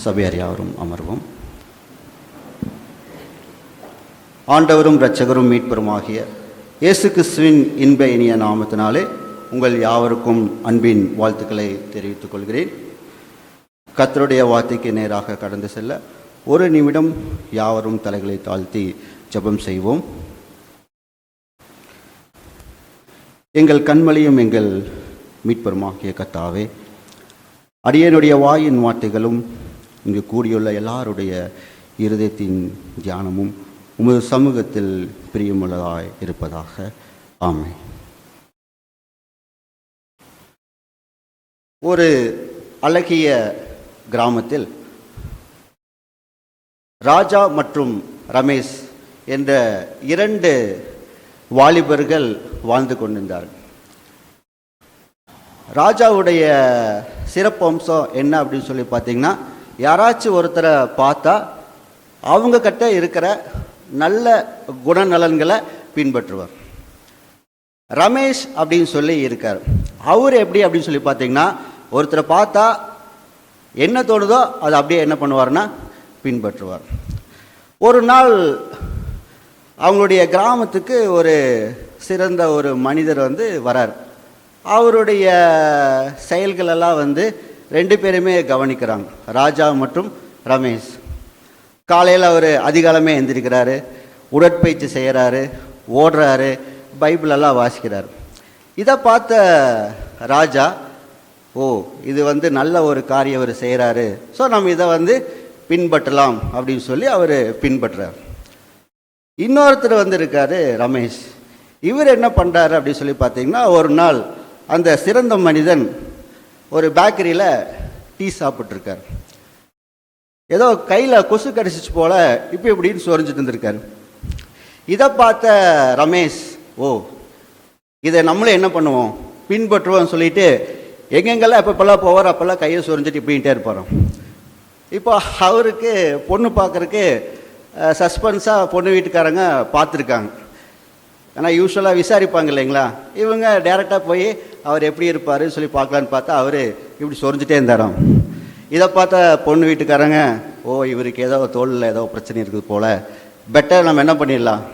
சபையார் யாவரும் அமர்வோம். ஆண்டவரும் இரட்சகரும் மீட்பருமாகிய இயேசு கிறிஸ்துவின் இன்ப இனிய நாமத்தினாலே உங்கள் யாவருக்கும் அன்பின் வாழ்த்துக்களை தெரிவித்துக் கொள்கிறேன். கர்த்தருடைய வார்த்தைக்கு நேராக கடந்து செல்ல ஒரு நிமிடம் யாவரும் தலைகளை தாழ்த்தி ஜெபம் செய்வோம். எங்கள் கண்மலையும் எங்கள் மீட்பருமாகிய கர்த்தாவே, அடியனுடைய வாயின் வார்த்தைகளும் இங்கு கூடியுள்ள எல்லாருடைய இருதயத்தின் தியானமும் உமது சமூகத்தில் பிரியமுள்ளதாய் இருப்பதாக. ஆமென். ஒரு அழகிய கிராமத்தில் ராஜா மற்றும் ரமேஷ் என்ற இரண்டு வாலிபர்கள் வாழ்ந்து கொண்டிருந்தார்கள். ராஜாவுடைய சிறப்பு அம்சம் என்ன அப்படின்னு சொல்லி பார்த்தீங்கன்னா, யாராச்சும் ஒருத்தரை பார்த்தா அவங்க கிட்ட இருக்கிற நல்ல குணநலன்களை பின்பற்றுவார். ரமேஷ் அப்படின்னு சொல்லி இருக்கார். அவர் எப்படி அப்படின்னு சொல்லி பார்த்தீங்கன்னா, ஒருத்தரை பார்த்தா என்ன தோணுதோ அதை அப்படியே என்ன பண்ணுவார்னா பின்பற்றுவார். ஒரு நாள் அவங்களுடைய கிராமத்துக்கு ஒரு சிறந்த ஒரு மனிதர் வரார். அவருடைய செயல்களெல்லாம் ரெண்டு பேருமே கவனிக்கிறாங்க, ராஜா மற்றும் ரமேஷ். காலையில் அவர் அதிகாலமே எழுந்திருக்கிறாரு, உடற்பயிற்சி செய்கிறாரு, ஓடுறாரு, பைபிளெல்லாம் வாசிக்கிறார். இதை பார்த்த ராஜா, ஓ இது நல்ல ஒரு காரியம் அவர் செய்கிறாரு, ஸோ நம்ம இதை பின்பற்றலாம் அப்படின்னு சொல்லி அவர் பின்பற்றுறார். இன்னொருத்தர் இருக்காரு ரமேஷ். இவர் என்ன பண்ணுறாரு அப்படின்னு சொல்லி பார்த்தீங்கன்னா, ஒரு நாள் அந்த சிறந்த மனிதன் ஒரு பேக்கரியில் டீ சாப்பிட்ருக்கார். ஏதோ கையில் கொசு கடிச்சிச்சு போல் இப்படின்னு சொரிஞ்சிட்டு இருந்திருக்காரு. இதை பார்த்த ரமேஷ், ஓ இதை நம்மளும் என்ன பண்ணுவோம் பின்பற்றுவோம் சொல்லிட்டு எங்கெங்கெல்லாம் எப்பப்பெல்லாம் போவார் அப்போல்லாம் கையை சொரிஞ்சிட்டு இப்படின்ட்டே இருப்பார். இப்போ அவருக்கு பொண்ணு பார்க்குறக்கு சஸ்பென்ஸாக பொண்ணு வீட்டுக்காரங்க பார்த்துருக்காங்க. ஆனால் யூஸ்வலாக விசாரிப்பாங்க இல்லைங்களா, இவங்க டேரெக்டாக போய் அவர் எப்படி இருப்பார் சொல்லி பார்க்கலான்னு பார்த்தா அவர் இப்படி சொரிஞ்சிட்டே இருந்தாராம். இதை பார்த்தா பொண்ணு வீட்டுக்காரங்க, ஓ இவருக்கு ஏதோ தோளில் ஏதோ பிரச்சனை இருக்குது போல், பெட்டர் நம்ம என்ன பண்ணிடலாம்,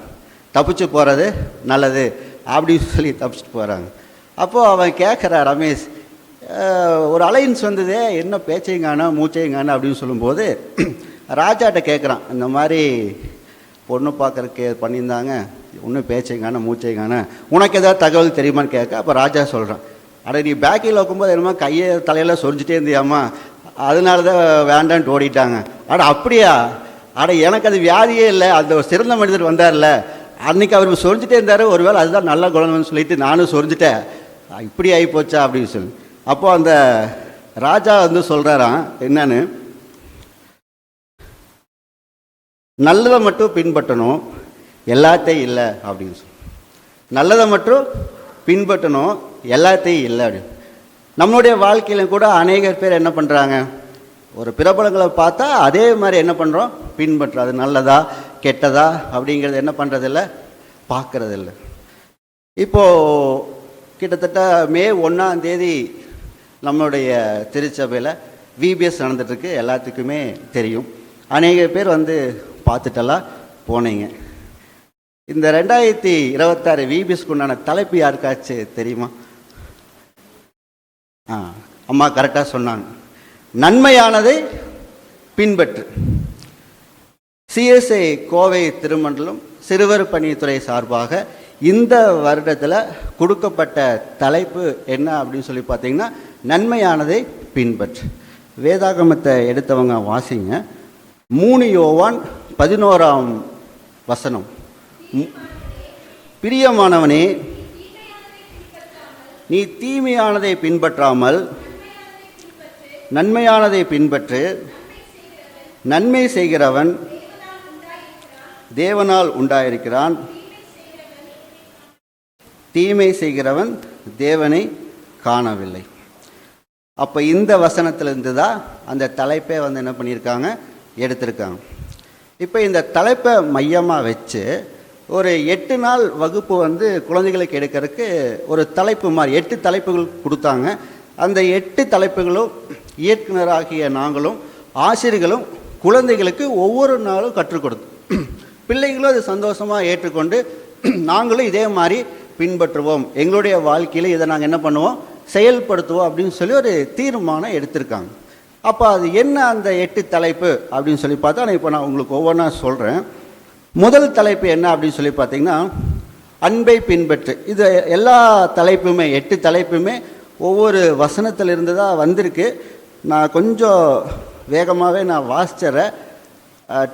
தப்பிச்சு போகிறது நல்லது அப்படின்னு சொல்லி தப்பிச்சுட்டு போகிறாங்க. அப்போது அவன் கேட்குறா, ரமேஷ் ஒரு அலைன்ஸ் வந்ததே, என்ன பேச்சைங்கானா மூச்சைங்கானா அப்படின்னு சொல்லும்போது ராஜாட்ட கேட்குறான், இந்த மாதிரி பொண்ணு பார்க்குறக்கு பண்ணியிருந்தாங்க, ஒன்றும் பேச்சைங்கான மூச்சைங்கான, உனக்கு ஏதாவது தகவல் தெரியுமான்னு கேட்க. அப்போ ராஜா சொல்கிறான், அட நீ பேக்கில் வைக்கும்போது என்னமோ கையை தலையெல்லாம் சொரிஞ்சிட்டே இருந்தியாம்மா, அதனால தான் வேண்டான்ட்டு ஓடிட்டாங்க. அட அப்படியா, அட எனக்கு அது வியாதியே இல்லை, அந்த ஒரு சிறந்த மனிதர் வந்தார்ல அன்றைக்கி அவர் சொரிஞ்சிட்டே இருந்தார், ஒருவேளை அதுதான் நல்ல குணம்னு சொல்லிட்டு நானும் சொரிஞ்சிட்டேன், இப்படி ஆகி போச்சா அப்படின்னு சொல்லி. அப்போது அந்த ராஜா சொல்கிறாராம், என்னன்னு, நல்லதை மட்டும் பின்பற்றணும், எல்லாத்தையும் இல்லை அப்படின்னு சொல்லி. நல்லதை மட்டும் பின்பற்றணும், எல்லாத்தையும் இல்லை அப்படின்னு. நம்மளுடைய வாழ்க்கையிலும் கூட அநேகர் பேர் என்ன பண்ணுறாங்க, ஒரு பிரபலங்களை பார்த்தா அதே மாதிரி என்ன பண்ணுறோம் பின்பற்றுறோம். அது நல்லதா கெட்டதா அப்படிங்கிறது என்ன பண்ணுறதில்ல, பார்க்குறதில்ல. இப்போது கிட்டத்தட்ட மே 1 நம்மளுடைய திருச்சபையில் விபிஎஸ் நடந்துகிட்ருக்கு, எல்லாத்துக்குமே தெரியும். அநேக பேர் பார்த்துட்டெல்லாம் போனீங்க. இந்த 2026 விபிஎஸ்க்கு உண்டான தலைப்பு யாருக்காச்சும் தெரியுமா? அம்மா கரெக்டாக சொன்னாங்க, நன்மையானதை பின்பற்று. சிஎஸ்ஐ கோவை திருமண்டலம் சிறுவர் பணித்துறை சார்பாக இந்த வருடத்தில் கொடுக்கப்பட்ட தலைப்பு என்ன அப்படின்னு சொல்லி பார்த்தீங்கன்னா, நன்மையானதை பின்பற்று. வேதாகமத்தை எடுத்தவங்க வாசிங்க. 3 யோவான் 11 பிரியமானவனே, நீ தீமையானதை பின்பற்றாமல் நன்மையானதை பின்பற்று. நன்மை செய்கிறவன் தேவனால் உண்டாயிருக்கிறான், தீமை செய்கிறவன் தேவனை காணவில்லை. அப்போ இந்த வசனத்திலிருந்து தான் அந்த தலைப்பை என்ன பண்ணியிருக்காங்க, எடுத்திருக்காங்க. இப்போ இந்த தலைப்பை மையமாக வச்சு ஒரு 8 நாள் வகுப்பு குழந்தைகளுக்கு எடுக்கிறதுக்கு ஒரு தலைப்பு மாதிரி 8 தலைப்புகள் கொடுத்தாங்க. அந்த 8 தலைப்புகளும் இயக்குனராகிய நாங்களும் ஆசிரியர்களும் குழந்தைகளுக்கு ஒவ்வொரு நாளும் கற்றுக் கொடுத்து பிள்ளைகளும் அது சந்தோஷமாக ஏற்றுக்கொண்டு நாங்களும் இதே மாதிரி பின்பற்றுவோம், எங்களுடைய வாழ்க்கையில் இதை நாங்கள் என்ன பண்ணுவோம், செயல்படுத்துவோம் அப்படின்னு சொல்லி ஒரு தீர்மானம் எடுத்திருக்காங்க. அப்போ அது என்ன அந்த 8 தலைப்பு அப்படின்னு சொல்லி பார்த்தா, இப்போ நான் உங்களுக்கு ஒவ்வொன்றா சொல்கிறேன். முதல் தலைப்பு என்ன அப்படின்னு சொல்லி பார்த்தீங்கன்னா, அன்பை பின்பற்று. இது எல்லா தலைப்புமே 8 தலைப்புமே ஒவ்வொரு வசனத்திலிருந்து தான் வந்திருக்கு. நான் கொஞ்சம் வேகமாகவே நான் வாசிச்சிட்றேன்.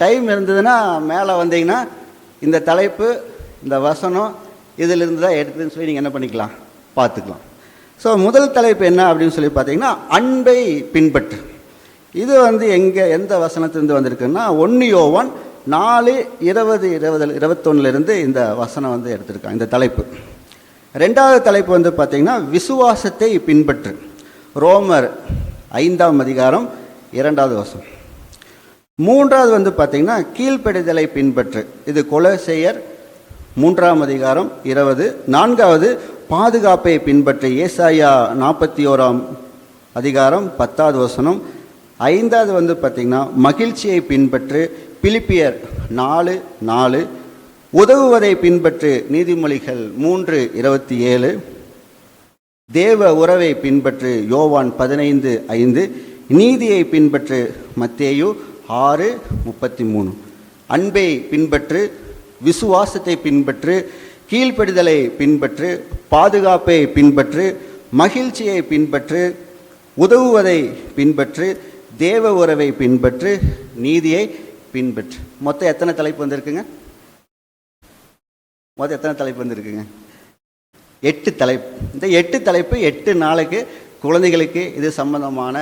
டைம் இருந்ததுன்னா மேலே வந்தீங்கன்னா இந்த தலைப்பு, இந்த வசனம் இதிலிருந்து தான் எடுத்துன்னு சொல்லி நீங்கள் என்ன பண்ணிக்கலாம், பார்த்துக்கலாம். ஸோ முதல் தலைப்பு என்ன அப்படின்னு சொல்லி பார்த்தீங்கன்னா, அன்பை பின்பற்று. இது எந்த வசனத்திலிருந்து வந்திருக்குன்னா, 1 யோவான் 4:20-21 இந்த வசனம் எடுத்திருக்காங்க இந்த தலைப்பு. ரெண்டாவது தலைப்பு பார்த்தீங்கன்னா, விசுவாசத்தை பின்பற்று. ரோமர் 5:2 வசனம். மூன்றாவது பார்த்தீங்கன்னா, கீழ்ப்படிதலை பின்பற்று. இது கொலோசையர் 3:20. நான்காவது, பாதுகாப்பை பின்பற்று. ஏசாயா 41:10 வசனம். ஐந்தாவது பார்த்தீங்கன்னா, மகிழ்ச்சியை பின்பற்று. பிலிப்பியர் 4:4. உதவுவதை பின்பற்று. நீதிமொழிகள் 3:27. தேவ உறவை பின்பற்று. யோவான் 15:5. நீதியை பின்பற்று. மத்தேயு 6:33. அன்பை பின்பற்று, விசுவாசத்தை பின்பற்று, கீழ்ப்படிதலை பின்பற்று, பாதுகாப்பை பின்பற்று, மகிழ்ச்சியை பின்பற்று, உதவுவதை பின்பற்று, தேவ உறவை பின்பற்று, நீதியை பின்பற்று. மொத்தம் எத்தனை தலைப்பு வந்திருக்குங்க? 8 தலைப்பு. இந்த 8 தலைப்பு 8 நாளுக்கு குழந்தைகளுக்கு இது சம்பந்தமான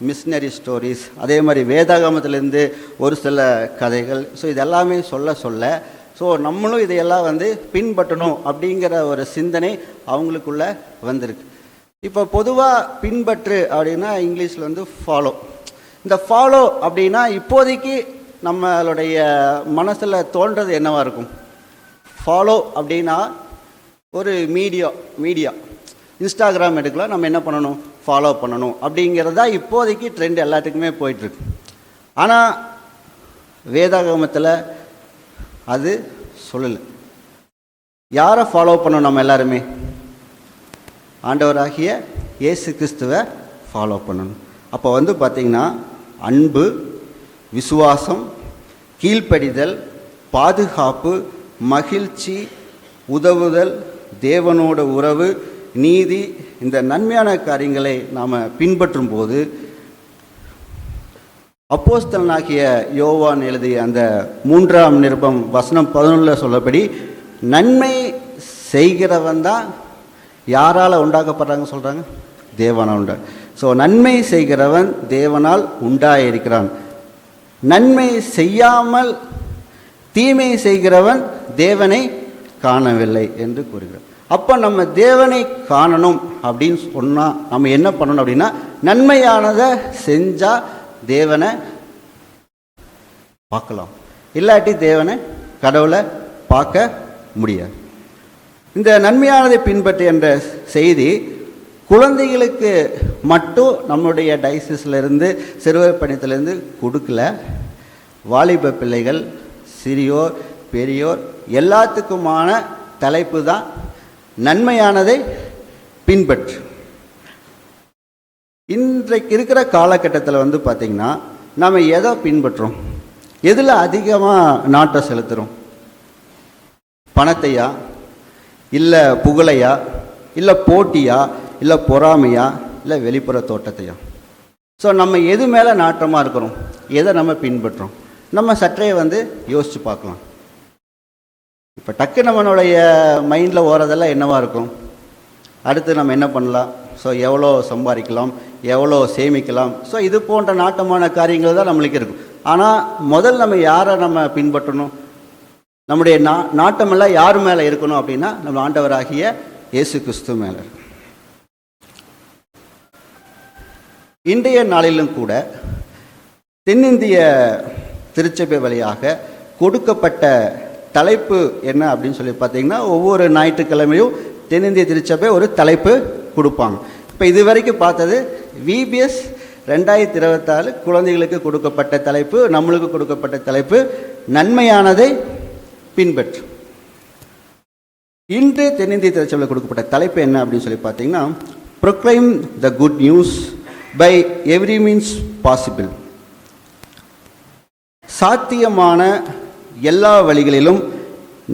மிஷினரி ஸ்டோரிஸ், அதே மாதிரி வேதாகமத்திலேருந்து ஒரு சில கதைகள், ஸோ இதெல்லாமே சொல்ல ஸோ நம்மளும் இதையெல்லாம் பின்பற்றணும் அப்படிங்கிற ஒரு சிந்தனை அவங்களுக்குள்ள வந்திருக்கு. இப்போ பொதுவாக பின்பற்று அப்படின்னா இங்கிலீஷில் ஃபாலோ. இந்த ஃபாலோ அப்படின்னா இப்போதைக்கு நம்மளுடைய மனசில் தோன்றது என்னவாக இருக்கும்? ஃபாலோ அப்படின்னா ஒரு மீடியா இன்ஸ்டாகிராம் எடுக்கலாம், நம்ம என்ன பண்ணணும், ஃபாலோ பண்ணணும் அப்படிங்கிறதா இப்போதைக்கு ட்ரெண்ட் எல்லாத்துக்குமே போயிட்டுருக்கு. ஆனால் வேதாகமத்தில் அது சொல்லலை. யாரை ஃபாலோ பண்ணணும்? நம்ம எல்லாருமே ஆண்டவராகிய இயேசு கிறிஸ்துவை ஃபாலோ பண்ணணும். அப்போ பார்த்திங்கன்னா, அன்பு, விசுவாசம், கீழ்ப்படிதல், பாதுகாப்பு, மகிழ்ச்சி, உதவுதல், தேவனோட உறவு, நீதி, இந்த நன்மையான காரியங்களை நாம் பின்பற்றும் போது அப்போஸ்தலனாகிய யோவான் எழுதிய அந்த 3ஆம் நிருபம் வசனம் 11 சொல்லபடி, நன்மை செய்கிறவன் தான் யாரால் உண்டாக்கப்படுறாங்க சொல்கிறாங்க? தேவனால் உண்டா. ஸோ நன்மை செய்கிறவன் தேவனால் உண்டாயிருக்கிறான். நன்மை செய்யாமல் தீமை செய்கிறவன் தேவனை காணவில்லை என்று கூறுகிறார். அப்போ நம்ம தேவனை காணணும் அப்படின்னு சொன்னால் நம்ம என்ன பண்ணணும் அப்படின்னா, நன்மையானதை செஞ்சால் தேவனை பார்க்கலாம், இல்லாட்டி தேவனை கடவுளை பார்க்க முடியாது. இந்த நன்மையானதை பின்பற்று என்ற செய்தி குழந்தைகளுக்கு மட்டும் நம்முடைய டைசிஸ்லேருந்து சிறுவர் பணியத்திலேருந்து கொடுக்கல. வாலிப பிள்ளைகள், சிறியோர், பெரியோர் எல்லாத்துக்குமான தலைப்பு தான் நன்மையானதை பின்பற்று. இன்றைக்கு இருக்கிற காலகட்டத்தில் பார்த்திங்கன்னா, நம்ம எதை பின்பற்றுறோம்? எதில் அதிகமாக நாட்டம் செலுத்துகிறோம்? பணத்தையா, இல்லை புகழையா, இல்லை போட்டியா, இல்லை பொறாமையா, இல்லை வெளிப்புற தோட்டத்தையா? ஸோ நம்ம எது மேலே நாட்டமாக இருக்கிறோம், எதை நம்ம பின்பற்றுறோம்? நம்ம சற்றே யோசித்து பார்க்கலாம். இப்போ டக்கு நம்மளுடைய மைண்டில் ஓரதெல்லாம் என்னவாக இருக்கும்? அடுத்து நம்ம என்ன பண்ணலாம், ஸோ எவ்வளோ சம்பாதிக்கலாம், எவ்வளோ சேமிக்கலாம், ஸோ இது போன்ற நாட்டமான காரியங்கள் தான் நம்மளுக்கு இருக்கும். ஆனால் முதல் நம்ம யாரை நம்ம பின்பற்றணும்? நம்முடைய நாட்டமெல்லாம் யார் மேலே இருக்கணும் அப்படின்னா, நம்ம ஆண்டவராகிய இயேசு கிறிஸ்து மேலே. இன்றைய நாளிலும் கூட தென்னிந்திய திருச்சபை வழியாக கொடுக்கப்பட்ட தலைப்பு என்ன அப்படின்னு சொல்லி பார்த்தீங்கன்னா, ஒவ்வொரு ஞாயிற்றுக்கிழமையும் தென்னிந்திய திருச்சபை ஒரு தலைப்பு கொடுப்பாங்க. இப்போ இது வரைக்கும் பார்த்தது VBS 2024 குழந்தைகளுக்கு கொடுக்கப்பட்ட தலைப்பு, நம்மளுக்கு கொடுக்கப்பட்ட தலைப்பு நன்மையானதை பின்பற்று. இன்று தென்னிந்திய திருச்சபையில் கொடுக்கப்பட்ட தலைப்பு என்ன அப்படின்னு சொல்லி பார்த்தீங்கன்னா, proclaim the good news by every means possible. சாத்தியமான எல்லா வழிகளிலும்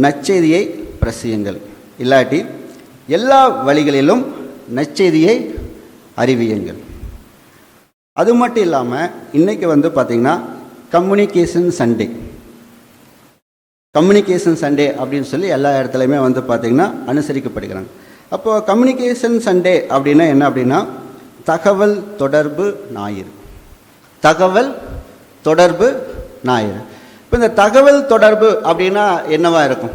நற்செய்தியை பிரசியுங்கள், இல்லாட்டி எல்லா வழிகளிலும் நற்செய்தியை அறிவியுங்கள். அது மட்டும் இல்லாமல் இன்றைக்கி பார்த்திங்கன்னா கம்யூனிகேஷன் சண்டே. கம்யூனிகேஷன் சண்டே அப்படின்னு சொல்லி எல்லா இடத்துலையுமே பார்த்திங்கன்னா அனுசரிக்கப்படுகிறாங்க. அப்போது கம்யூனிகேஷன் சண்டே அப்படின்னா என்ன அப்படின்னா, தகவல் தொடர்பு ஞாயிறு. தகவல் தொடர்பு ஞாயிறு. இப்போ இந்த தகவல் தொடர்பு அப்படின்னா என்னவா இருக்கும்?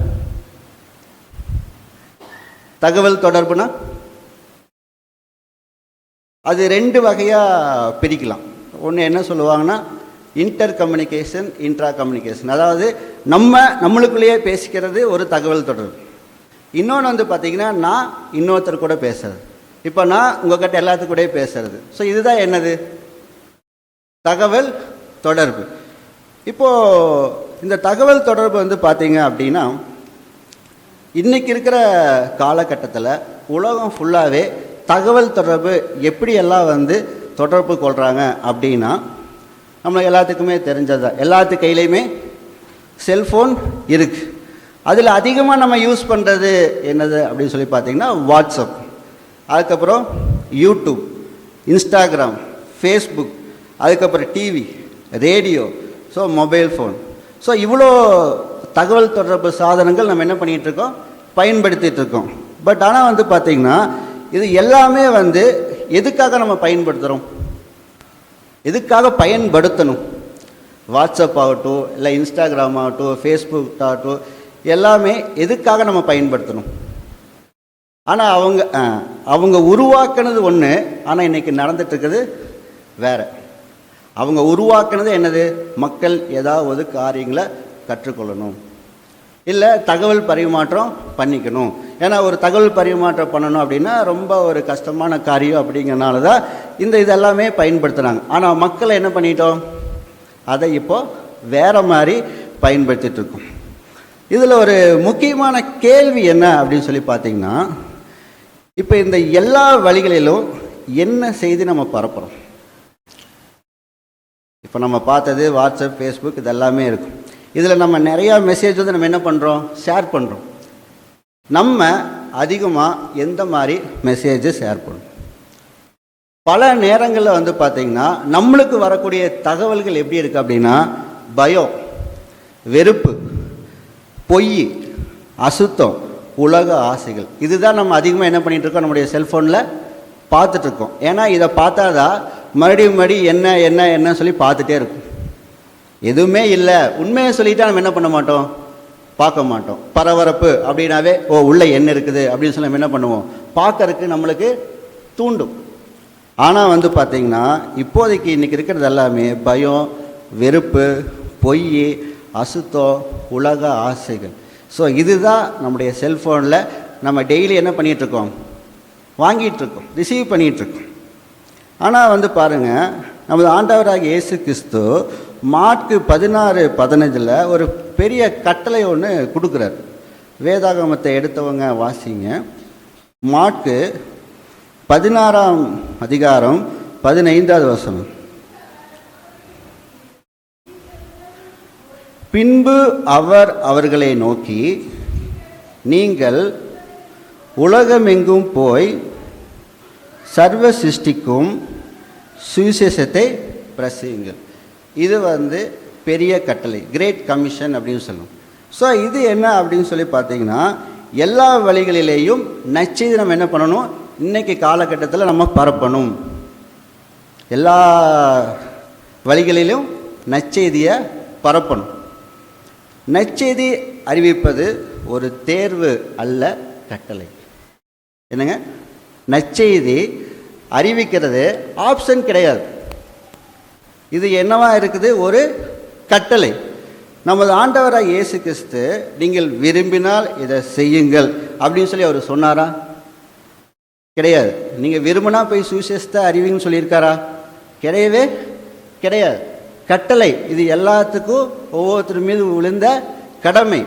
தகவல் தொடர்புனா அது 2 வகையாக பிரிக்கலாம். ஒன்று என்ன சொல்லுவாங்கன்னா, இன்டர் கம்யூனிகேஷன், இன்ட்ரா கம்யூனிகேஷன். அதாவது நம்மளுக்குள்ளேயே பேசிக்கிறது ஒரு தகவல் தொடர்பு. இன்னொன்று பார்த்திங்கன்னா, நான் இன்னொருத்தர் கூட பேசுறது. இப்போ நான் உங்கள்கிட்ட எல்லாத்துக்கூடயே பேசுறது. ஸோ இதுதான் என்னது? தகவல் தொடர்பு. இப்போது இந்த தகவல் தொடர்பு பார்த்தீங்க அப்படின்னா, இன்றைக்கி இருக்கிற காலகட்டத்தில் உலகம் ஃபுல்லாகவே தகவல் தொடர்பு எப்படியெல்லாம் தொடர்பு கொள்கிறாங்க அப்படின்னா, நம்ம எல்லாத்துக்குமே தெரிஞ்சது, எல்லாத்து கையிலையுமே செல்ஃபோன் இருக்குது. அதில் அதிகமாக நம்ம யூஸ் பண்ணுறது என்னது அப்படின்னு சொல்லி பார்த்தீங்கன்னா, வாட்ஸ்அப், அதுக்கப்புறம் யூடியூப், இன்ஸ்டாகிராம், ஃபேஸ்புக், அதுக்கப்புறம் TV, radio, so mobile phone. So இவ்வளோ தகவல் தொடர்பு சாதனங்கள் நம்ம என்ன பண்ணிகிட்ருக்கோம், பயன்படுத்திகிட்ருக்கோம். பட் ஆனால் பார்த்திங்கன்னா இது எல்லாமே எதுக்காக நம்ம பயன்படுத்துகிறோம், எதுக்காக பயன்படுத்தணும்? வாட்ஸ்அப் ஆகட்டும், இல்லை இன்ஸ்டாகிராம் ஆகட்டும், ஃபேஸ்புக் ஆகட்டும், எல்லாமே எதுக்காக நம்ம பயன்படுத்தணும்? ஆனால் அவங்க உருவாக்குனது ஒன்று, ஆனால் இன்றைக்கி நடந்துகிட்ருக்குது வேறு. அவங்க உருவாக்குனது என்னது? மக்கள் ஏதாவது காரியங்களை கற்றுக்கொள்ளணும், இல்லை தகவல் பரிமாற்றம் பண்ணிக்கணும். ஏன்னா ஒரு தகவல் பரிமாற்றம் பண்ணணும் அப்படின்னா ரொம்ப ஒரு கஷ்டமான காரியம். அப்படிங்கிறனால தான் இதெல்லாமே பயன்படுத்துகிறாங்க. ஆனால் மக்களை என்ன பண்ணிட்டோம், அதை இப்போது வேறு மாதிரி பயன்படுத்திகிட்ருக்கோம். இதில் ஒரு முக்கியமான கேள்வி என்ன அப்படின்னு சொல்லி பார்த்திங்கன்னா, இப்போ இந்த எல்லா வழிகளிலும் என்ன செய்தி நம்ம பரப்புகிறோம்? இப்போ நம்ம பார்த்தது வாட்ஸ்அப், ஃபேஸ்புக், இதெல்லாமே இருக்கும். இதில் நம்ம நிறையா மெசேஜ் நம்ம என்ன பண்ணுறோம், ஷேர் பண்ணுறோம். நம்ம அதிகமாக எந்த மாதிரி மெசேஜை ஷேர் பண்ணுறோம்? பல நேரங்களில் பார்த்திங்கன்னா நம்மளுக்கு வரக்கூடிய தகவல்கள் எப்படி இருக்குது அப்படின்னா, பயம், வெறுப்பு, பொய், அசுத்தம், உலக ஆசைகள். இதுதான் நம்ம அதிகமாக என்ன பண்ணிகிட்ருக்கோம், நம்முடைய செல்ஃபோனில் பார்த்துட்ருக்கோம். ஏன்னா இதை பார்த்தா தான் மறுபடியும் என்ன என்ன என்ன சொல்லி பார்த்துட்டே இருக்கும். எதுவுமே இல்லை, உண்மையை சொல்லிவிட்டால் நம்ம என்ன பண்ண மாட்டோம், பார்க்க மாட்டோம். பரபரப்பு அப்படின்னாவே உள்ளே என்ன இருக்குது அப்படின்னு சொல்லி நம்ம என்ன பண்ணுவோம், பார்க்கறதுக்கு நம்மளுக்கு தூண்டும். ஆனால் பார்த்திங்கன்னா இப்போதைக்கு இன்றைக்கி இருக்கிறது எல்லாமே பயம், வெறுப்பு, பொய், அசுத்தம், உலக ஆசைகள். ஸோ இதுதான் நம்முடைய செல்ஃபோனில் நம்ம டெய்லி என்ன பண்ணிகிட்ருக்கோம், வாங்கிட்டுருக்கோம், ரிசீவ் பண்ணிகிட்ருக்கோம். ஆனால் பாருங்கள், நமது ஆண்டவராகிய இயேசு கிறிஸ்து மார்க்கு 16:15 ஒரு பெரிய கட்டளை ஒன்று கொடுக்குறார். வேதாகமத்தை எடுத்தவங்க வாசிங்க. மார்க்கு 16:15. பின்பு அவர் அவர்களை நோக்கி, நீங்கள் உலகமெங்கும் போய் சர்வ சிருஷ்டிக்கும் சுவிசேஷத்தை பிரசியுங்கள். இது பெரிய கட்டளை, கிரேட் கமிஷன் அப்படின்னு சொல்லுவோம். ஸோ இது என்ன அப்படின்னு சொல்லி பார்த்தீங்கன்னா, எல்லா வழிகளிலேயும் நற்செய்தி நம்ம என்ன பண்ணணும், இன்றைக்கி காலகட்டத்தில் நம்ம பரப்பணும். எல்லா வழிகளிலும் நற்செய்தியை பரப்பணும். நற்செய்தி அறிவிப்பது ஒரு தேர்வு அல்ல, கட்டளை. என்னங்க, நற்செய்தி அறிவிக்கிறது ஆப்ஷன் கிடையாது. இது என்னவா இருக்குது, ஒரு கட்டளை. நமது ஆண்டவராக இயேசு கிறிஸ்து நீங்கள் விரும்பினால் இதை செய்யுங்கள் அப்படின்னு சொல்லி அவர் சொன்னாரா? கிடையாது. நீங்கள் விரும்பினா போய் சுவிசேஷத்தை அறிவிங்கன்னு சொல்லியிருக்காரா? கிடையவே கிடையாது. கட்டளை, இது எல்லாத்துக்கும் ஒவ்வொருத்தர் மீது விழுந்த கடமை.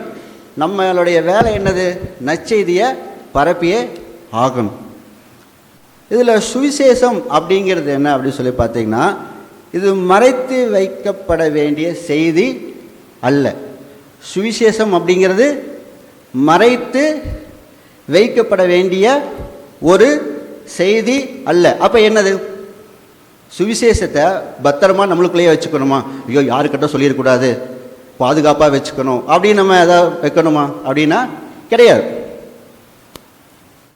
நம்மளுடைய வேலை என்னது? நற்செய்தியை பரப்பியே ஆகணும். இதில் சுவிசேஷம் அப்படிங்கிறது என்ன அப்படின்னு சொல்லி பார்த்தீங்கன்னா, இது மறைத்து வைக்கப்பட வேண்டிய செய்தி அல்ல. சுவிசேஷம் அப்படிங்கிறது மறைத்து வைக்கப்பட வேண்டிய ஒரு செய்தி அல்ல. அப்போ என்னது? சுவிசேஷத்தை பத்திரமா நம்மளுக்குள்ளேயே வச்சுக்கணுமா? ஐயோ யாருக்கிட்ட சொல்லிடக்கூடாது, பாதுகாப்பாக வச்சுக்கணும் அப்படின்னு நம்ம எதாவது வைக்கணுமா அப்படின்னா கிடையாது.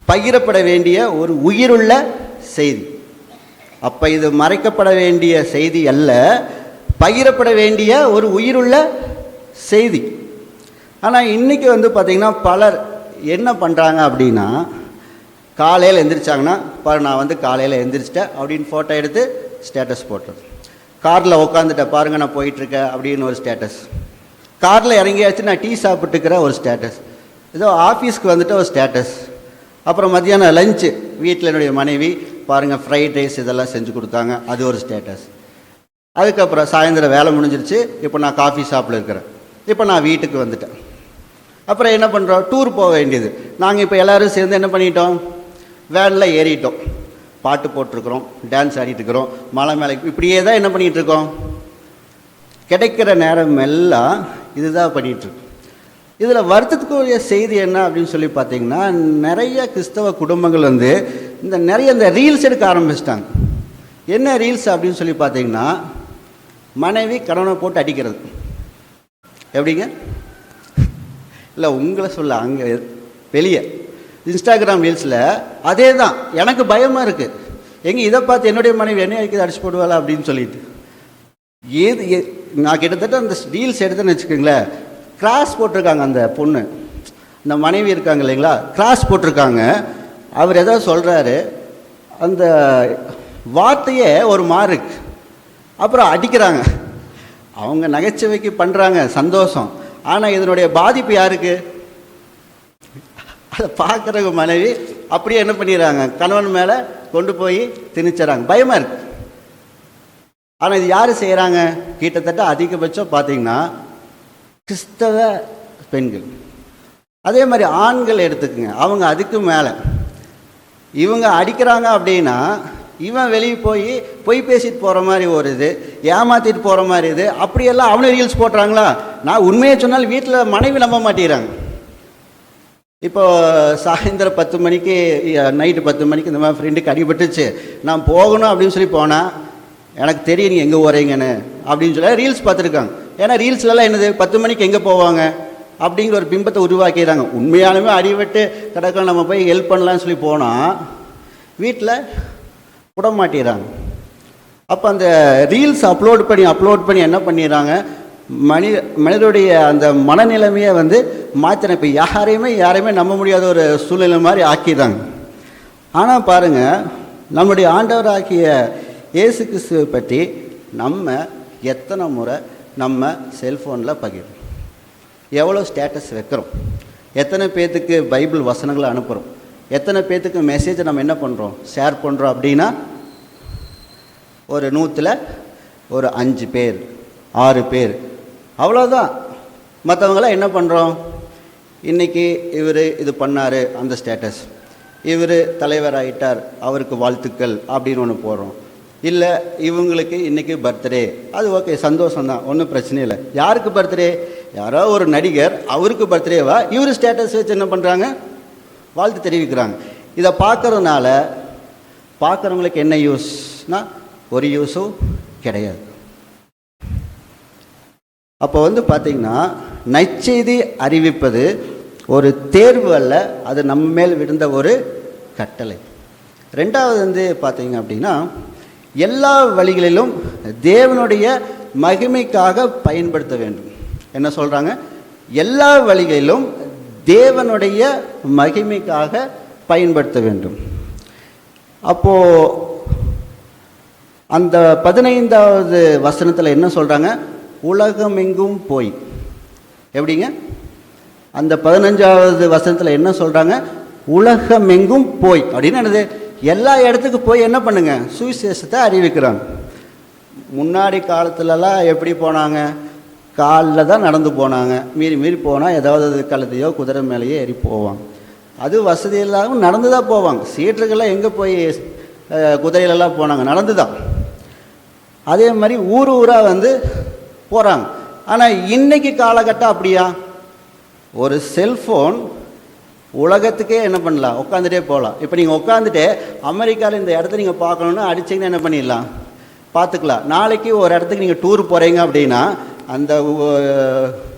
பகிரப்பட வேண்டிய ஒரு உயிருள்ள செய்தி. அப்போ இது மறைக்கப்பட வேண்டிய செய்தி அல்ல, பகிரப்பட வேண்டிய ஒரு உயிருள்ள செய்தி. ஆனால் இன்றைக்கி பார்த்திங்கன்னா பலர் என்ன பண்ணுறாங்க அப்படின்னா, காலையில் எந்திரிச்சாங்கன்னா பாரு நான் காலையில் எந்திரிச்சிட்டேன் அப்படின்னு ஃபோட்டோ எடுத்து ஸ்டேட்டஸ் போட்டுறது. காரில் உட்காந்துட்டேன் பாருங்கள் நான் போயிட்டுருக்கேன் அப்படின்னு ஒரு ஸ்டேட்டஸ். காரில் இறங்கியாச்சு நான் டீ சாப்பிட்டுக்கிற ஒரு ஸ்டேட்டஸ். ஏதோ ஆஃபீஸ்க்கு வந்துட்டு ஒரு ஸ்டேட்டஸ். அப்புறம் மத்தியானம் லஞ்சு வீட்டில் என்னுடைய மனைவி பாருங்கள் ஃப்ரைட் ரைஸ் இதெல்லாம் செஞ்சு கொடுத்தாங்க, அது ஒரு ஸ்டேட்டஸ். அதுக்கப்புறம் சாயந்தரம் வேலை முடிஞ்சிருச்சு, இப்போ நான் காஃபி ஷாப்பில் இருக்கிறேன், இப்போ நான் வீட்டுக்கு வந்துட்டேன். அப்புறம் என்ன பண்ணுறோம்? டூர் போக வேண்டியது. நாங்கள் இப்போ எல்லோரும் சேர்ந்து என்ன பண்ணிட்டோம்? வேனில் ஏறிட்டோம், பாட்டு போட்டிருக்கிறோம், டான்ஸ் ஆடிட்டுருக்கிறோம், மலை மேலே இப்படியே தான் என்ன பண்ணிகிட்ருக்கோம்? கிடைக்கிற நேரம் எல்லாம் இதுதான் பண்ணிகிட்ருக்கோம். இதில் வருத்தத்துக்குரிய செய்தி என்ன அப்படின்னு சொல்லி பார்த்தீங்கன்னா, நிறைய கிறிஸ்தவ குடும்பங்கள் இந்த ரீல்ஸ் எடுக்க ஆரம்பிச்சிட்டாங்க. என்ன ரீல்ஸ் அப்படின்னு சொல்லி பார்த்தீங்கன்னா, மனைவி கணவனை போட்டு அடிக்கிறது. எப்படிங்க? இல்லை உங்களை சொல்ல, அங்கே வெளியே இன்ஸ்டாகிராம் ரீல்ஸில் அதே தான். எனக்கு பயமாக இருக்குது, எங்கே இதை பார்த்து என்னுடைய மனைவி என்ன அடிச்சு போடுவாளா அப்படின்னு சொல்லிட்டு. நான் கிட்டத்தட்ட அந்த ரீல்ஸ் எடுத்தேன்னு வச்சுக்கோங்களேன், கிராஸ் போட்டிருக்காங்க. அந்த பொண்ணு, இந்த மனைவி இருக்காங்க இல்லைங்களா, கிராஸ் போட்டிருக்காங்க. அவர் ஏதாவது சொல்கிறாரு, அந்த வார்த்தையே ஒரு மாறுக்கு, அப்புறம் அடிக்கிறாங்க. அவங்க நகைச்சுவைக்கு பண்ணுறாங்க, சந்தோஷம். ஆனால் இதனுடைய பாதிப்பு யாருக்கு? அதை பார்க்குற மனைவி அப்படியே என்ன பண்ணிடுறாங்க, கணவன் மேலே கொண்டு போய் திணிச்சுறாங்க. பயமாக இருக்குது. ஆனால் இது யார் செய்கிறாங்க? கிட்டத்தட்ட அதிகபட்சம் பார்த்தீங்கன்னா கிறிஸ்தவ பெண்கள். அதே மாதிரி ஆண்கள் எடுத்துக்குங்க, அவங்க அதுக்கு மேலே. இவங்க அடிக்கிறாங்க அப்படின்னா இவன் வெளியே போய் பொய் பேசிட்டு போகிற மாதிரி ஒரு இது, ஏமாற்றிட்டு போகிற மாதிரி இது, அப்படியெல்லாம் அவனே ரீல்ஸ் போடுறாங்களா? நான் உண்மையை சொன்னால் வீட்டில் மனைவி நம்ப மாட்டேங்கிறாங்க. இப்போ சாயந்தரம் 10 மணிக்கு, நைட்டு 10 மணிக்கு இந்த மாதிரி ஃப்ரெண்டுக்கு அடிபட்டுச்சு, நான் போகணும் அப்படின்னு சொல்லி போனால், எனக்கு தெரியும் நீங்கள் எங்கே போகிறீங்கன்னு அப்படின்னு சொல்லி ரீல்ஸ் பார்த்துருக்காங்க. ஏன்னா ரீல்ஸ்லலாம் என்னது, 10 மணிக்கு எங்கே போவாங்க அப்படிங்கிற ஒரு பிம்பத்தை உருவாக்கிடுறாங்க. உண்மையாலுமே அடிபட்டு கிடக்க நம்ம போய் ஹெல்ப் பண்ணலான்னு சொல்லி போனால் வீட்டில் விட மாட்டேறாங்க. அப்போ அந்த ரீல்ஸ் அப்லோட் பண்ணி என்ன பண்ணிடுறாங்க, மனிதனுடைய அந்த மனநிலைமையை மாற்றின. இப்போ யாரையுமே நம்ப முடியாத ஒரு சூழ்நிலை மாதிரி ஆக்கிடுறாங்க. ஆனால் பாருங்கள், நம்முடைய ஆண்டவராகிய இயேசு கிறிஸ்துவை பற்றி நம்ம எத்தனை முறை நம்ம செல்ஃபோனில் பகிர்றோம், எவ்வளோ ஸ்டேட்டஸ் வைக்கிறோம், எத்தனை பேர்த்துக்கு பைபிள் வசனங்களை அனுப்புகிறோம், எத்தனை பேர்த்துக்கு மெசேஜை நம்ம என்ன பண்ணுறோம், ஷேர் பண்ணுறோம் அப்படின்னா, ஒரு 100ல் ஒரு 5 பேர் 6 பேர் அவ்வளோதான். மற்றவங்களாம் என்ன பண்ணுறோம், இன்றைக்கி இவர் இது பண்ணார் அந்த ஸ்டேட்டஸ், இவர் தலைவராகிட்டார் அவருக்கு வாழ்த்துக்கள் அப்படின்னு ஒன்று போடுறோம். இல்லை இவங்களுக்கு இன்றைக்கி பர்த்டே, அது ஓகே, சந்தோஷம்தான், ஒன்றும் பிரச்சனை இல்லை. யாருக்கு பர்த்டே? யாரோ ஒரு நடிகர், அவருக்கு பர்த்டேவா, இவர் ஸ்டேட்டஸ் வச்சு என்ன பண்ணுறாங்க, வாழ்த்து தெரிவிக்கிறாங்க. இதை பார்க்குறதுனால பார்க்குறவங்களுக்கு என்ன யூஸ்னால் ஒரு யூஸும் கிடையாது. அப்போ பார்த்திங்கன்னா நற்செய்தி அறிவிப்பது ஒரு தேர்வு அல்ல, அது நம்ம மேல் விழுந்த ஒரு கட்டளை. ரெண்டாவது பார்த்திங்க அப்படின்னா, எல்லா வழிகளிலும் தேவனுடைய மகிமைக்காக பயன்படுத்த வேண்டும். என்ன சொல்கிறாங்க? எல்லா வழிகளிலும் தேவனுடைய மகிமைக்காக பயன்படுத்த வேண்டும். அப்போது அந்த 15வது வசனத்தில் என்ன சொல்கிறாங்க? உலகமெங்கும் போய். எப்படிங்க? அந்த 15வது வசனத்தில் என்ன சொல்கிறாங்க? உலகமெங்கும் போய் அப்படின்னு என்னது? எல்லா இடத்துக்கு போய் என்ன பண்ணுங்க? சுவிசேஷத்தை அறிவிக்கிறாங்க. முன்னாடி காலத்துலலாம் எப்படி போனாங்க? காலில் தான் நடந்து போனாங்க. மீறி மீறி போனால் ஏதாவது கழுதையோ குதிரை மேலேயோ ஏறி போவாங்க. அது வசதி இல்லாமல் நடந்து தான் போவாங்க. சீட்டர்கள்லாம் எங்கே போய் குதிரையிலலாம் போனாங்க? நடந்து தான். அதே மாதிரி ஊராக வந்து போகிறாங்க. ஆனால் இன்றைக்கி காலகட்டம் அப்படியா? ஒரு செல்ஃபோன் உலகத்துக்கே என்ன பண்ணலாம், உட்காந்துட்டே போகலாம். இப்போ நீங்கள் உட்காந்துட்டே அமெரிக்காவில் இந்த இடத்த நீங்கள் பார்க்கணுன்னு அடிச்சிங்கன்னா என்ன பண்ணிடலாம், பார்த்துக்கலாம். நாளைக்கு ஒரு இடத்துக்கு நீங்கள் டூர் போகிறீங்க அப்படின்னா அந்த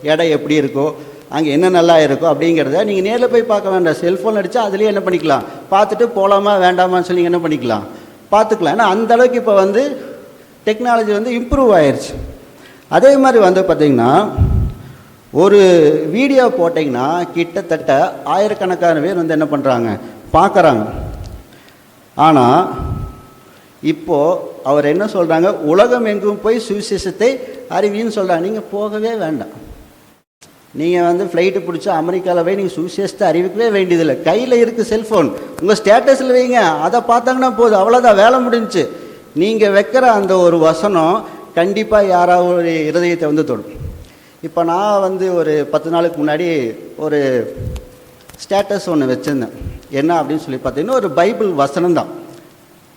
இடம் எப்படி இருக்கோ, அங்கே என்ன நல்லா இருக்கோ அப்படிங்கிறத நீங்கள் நேரில் போய் பார்க்க வேண்டாம். செல்ஃபோன் அடித்தா அதுலேயே என்ன பண்ணிக்கலாம், பார்த்துட்டு போகலாமா வேண்டாமான்னு சொல்லி என்ன பண்ணிக்கலாம், பார்த்துக்கலாம். ஏன்னா அந்தளவுக்கு இப்போ வந்து டெக்னாலஜி வந்து இம்ப்ரூவ் ஆயிடுச்சு. அதே மாதிரி வந்து பார்த்திங்கன்னா ஒரு வீடியோ போட்டிங்கன்னா கிட்டத்தட்ட ஆயிரக்கணக்கான பேர் வந்து என்ன பண்ணுறாங்க, பார்க்குறாங்க. ஆனால் இப்போது அவர் என்ன சொல்கிறாங்க, உலகம் எங்கும் போய் சுவிசேஷத்தை அறிவின்னு சொல்கிறாங்க. நீங்கள் போகவே வேண்டாம். நீங்கள் வந்து ஃப்ளைட்டு பிடிச்சி அமெரிக்காவில் போய் நீங்கள் சுவிசேஷத்தை அறிவிக்கவே வேண்டியதில்லை. கையில் இருக்குது செல்ஃபோன், உங்கள் ஸ்டேட்டஸில் வைங்க, அதை பார்த்தாங்கன்னா போதும், அவ்வளோதான், வேலை முடிஞ்சிச்சு. நீங்கள் வைக்கிற அந்த ஒரு வசனம் கண்டிப்பாக யாராவது இருதயத்தை வந்து தொடும். இப்போ நான் வந்து ஒரு 10 நாளுக்கு முன்னாடி ஒரு ஸ்டேட்டஸ் ஒன்று வச்சுருந்தேன். என்ன அப்படின்னு சொல்லி பார்த்தீங்கன்னா ஒரு பைபிள் வசனம் தான்.